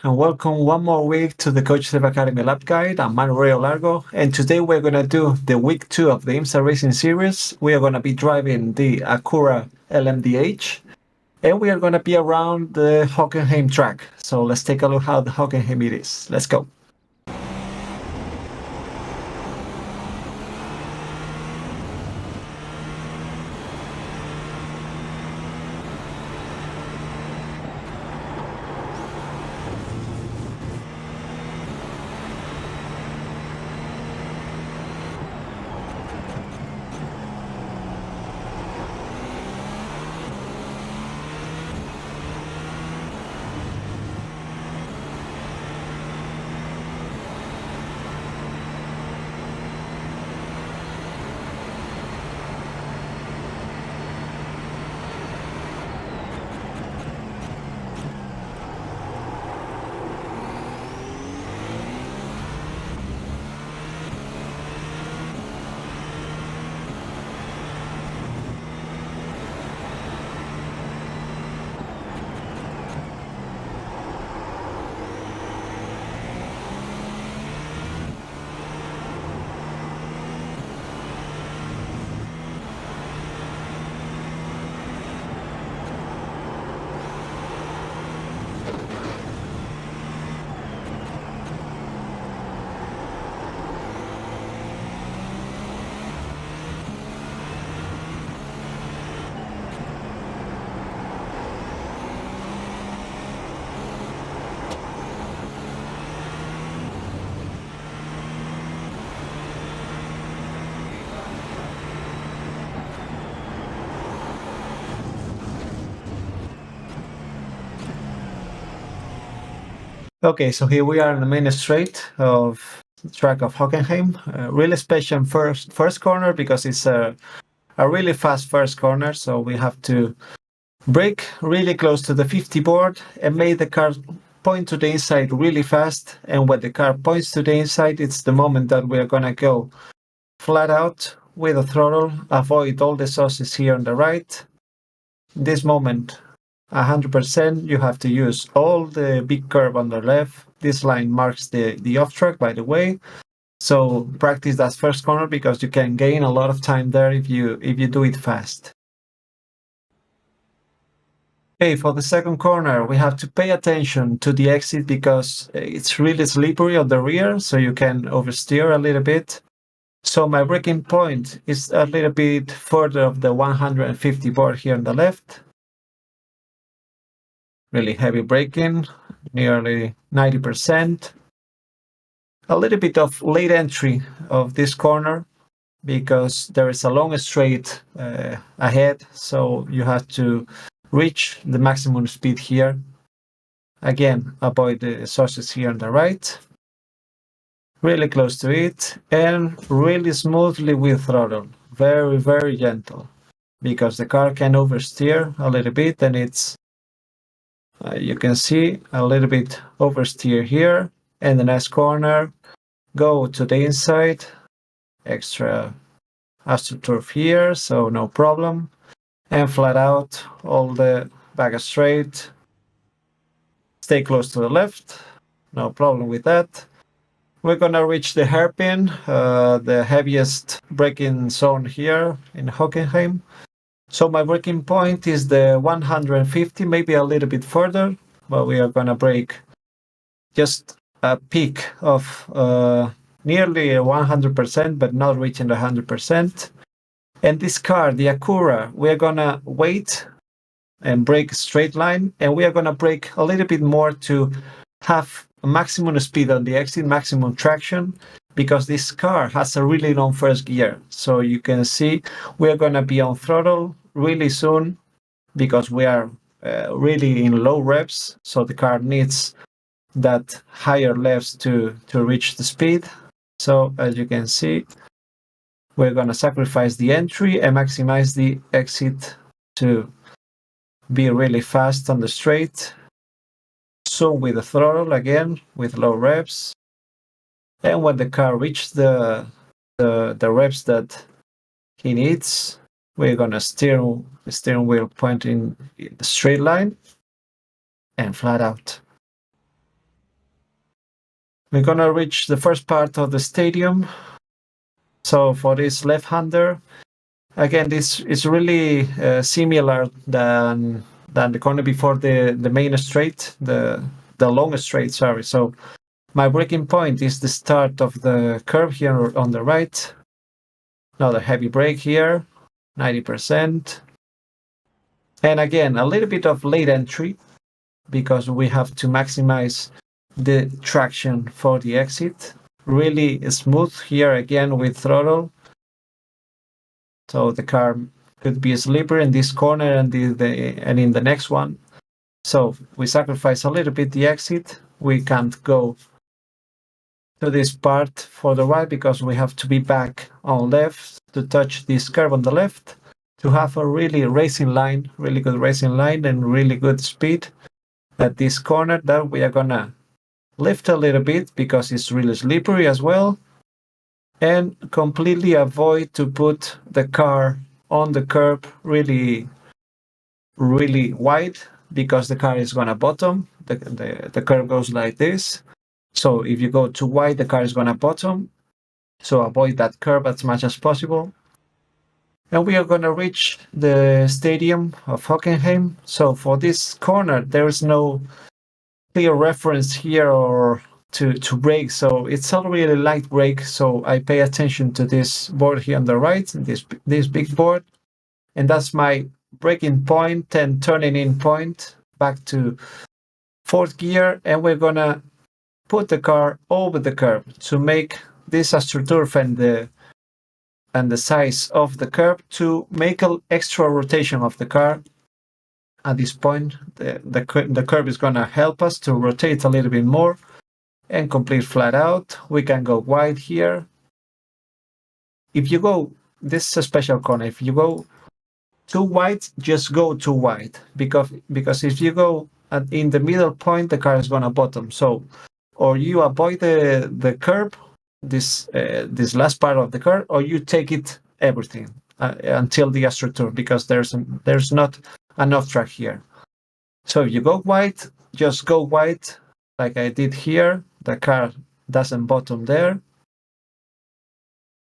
and welcome one more week to the Coach Steve Academy Lab Guide. I'm Manu Largo, and today we're going to do the week 2 of the IMSA Racing Series. We are going to be driving the Acura LMDH, and we are going to be around the Hockenheim track. So let's take a look how the Hockenheim it is. Let's go. Okay, so here we are in the main straight of the track of Hockenheim. Really special first corner because it's a really fast first corner, so we have to brake really close to the 50 board and make the car point to the inside really fast. And when the car points to the inside, it's the moment that we're gonna go flat out with the throttle, avoid all the sauces here on the right. This moment, 100%, you have to use all the big curve on the left. This line marks the off track, by the way. So practice that first corner because you can gain a lot of time there if you do it fast. Okay, for the second corner, we have to pay attention to the exit because it's really slippery on the rear, so you can oversteer a little bit. So my braking point is a little bit further of the 150 board here on the left. Really heavy braking, nearly 90%. A little bit of late entry of this corner because there is a long straight ahead, so you have to reach the maximum speed here. Again, avoid the sources here on the right. Really close to it and really smoothly with throttle. Very, very gentle because the car can oversteer a little bit and it's you can see a little bit oversteer here, and the next corner, go to the inside, extra astroturf here, so no problem, and flat out, all the back straight, stay close to the left, no problem with that. We're gonna reach the hairpin, the heaviest braking zone here in Hockenheim. So my braking point is the 150, maybe a little bit further, but we are gonna brake just a peak of nearly 100%, but not reaching the 100%. And this car, the Acura, we are gonna wait and brake straight line, and we are gonna brake a little bit more to have maximum speed on the exit, maximum traction, because this car has a really long first gear. So you can see we are gonna be on throttle really soon because we are really in low revs, so the car needs that higher revs to reach the speed. So as you can see, we're going to sacrifice the entry and maximize the exit to be really fast on the straight. So with the throttle again, with low revs, and when the car reaches the revs that he needs, we're gonna steering wheel pointing in the straight line and flat out. We're gonna reach the first part of the stadium. So for this left-hander, again, this is really similar than the corner before the main straight, the long straight. Sorry. So my braking point is the start of the curve here on the right. Another heavy brake here, 90%. And again, a little bit of late entry because we have to maximize the traction for the exit. Really smooth here again with throttle. So the car could be slippery in this corner and in the next one. So we sacrifice a little bit the exit. We can't go to this part for the right because we have to be back on left to touch this curve on the left to have a really good racing line and really good speed at this corner that we are gonna lift a little bit because it's really slippery as well, and completely avoid to put the car on the curb really wide because the car is gonna bottom. The curve goes like this. So if you go too wide, the car is gonna bottom. So avoid that curve as much as possible. And we are gonna reach the stadium of Hockenheim. So for this corner, there is no clear reference here or to brake. So it's a really light brake. So I pay attention to this board here on the right, this big board. And that's my braking point and turning in point back to fourth gear. And we're gonna put the car over the curb to make this astroturf and the size of the curb to make an extra rotation of the car. At this point, the curb is going to help us to rotate a little bit more and complete flat out. We can go wide here. If you go, this is a special corner. If you go too wide, just go too wide because if you go in the middle point, the car is going to bottom. So, or you avoid the curb, this last part of the curve, or you take it everything until the astroturf because there's not enough track here. So if you go wide, just go wide like I did here. The car doesn't bottom there.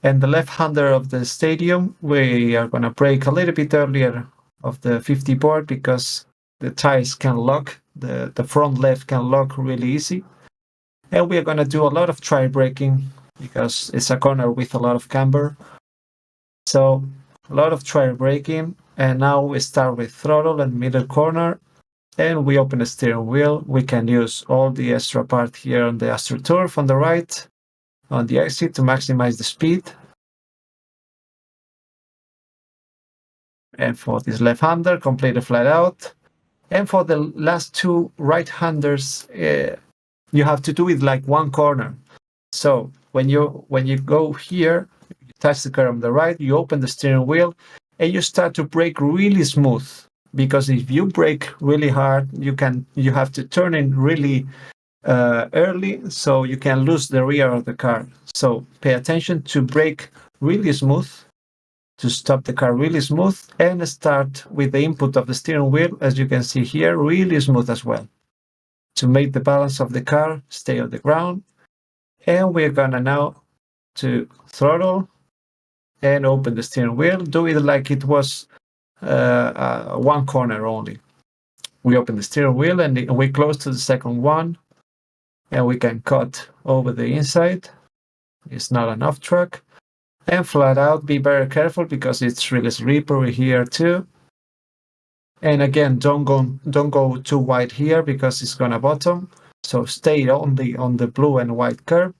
And the left-hander of the stadium, we are going to brake a little bit earlier of the 50 board because the tires can lock, the front left can lock really easy. And we are going to do a lot of try braking because it's a corner with a lot of camber. So a lot of try braking. And now we start with throttle and middle corner. And we open the steering wheel. We can use all the extra part here on the astroturf on the right, on the exit to maximize the speed. And for this left-hander, complete the flat out. And for the last two right-handers, you have to do it like one corner. So when you go here, you touch the curve on the right, you open the steering wheel, and you start to brake really smooth. Because if you brake really hard, you have to turn in really early, so you can lose the rear of the car. So pay attention to brake really smooth, to stop the car really smooth, and start with the input of the steering wheel, as you can see here, really smooth as well, to make the balance of the car stay on the ground. And we're gonna now to throttle and open the steering wheel. Do it like it was one corner only. We open the steering wheel and we close to the second one, and we can cut over the inside. It's not enough track. And flat out, be very careful because it's really slippery here too. And again, don't go too wide here because it's gonna bottom. So stay only on the blue and white curve.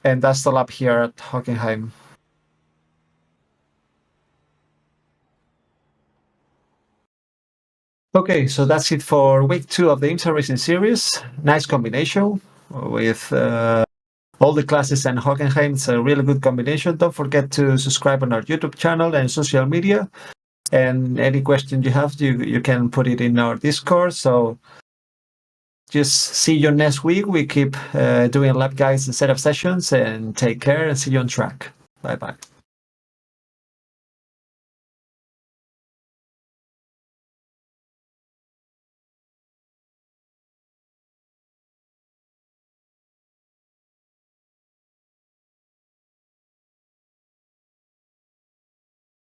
And that's the lap here at Hockenheim. Okay, so that's it for week 2 of the IMSA Racing Series. Nice combination with all the classes and Hockenheim. It's a really good combination. Don't forget to subscribe on our YouTube channel and social media. And any question you have, you can put it in our Discord. So just see you next week. We keep doing lap guides and setup sessions, and take care and see you on track. Bye-bye.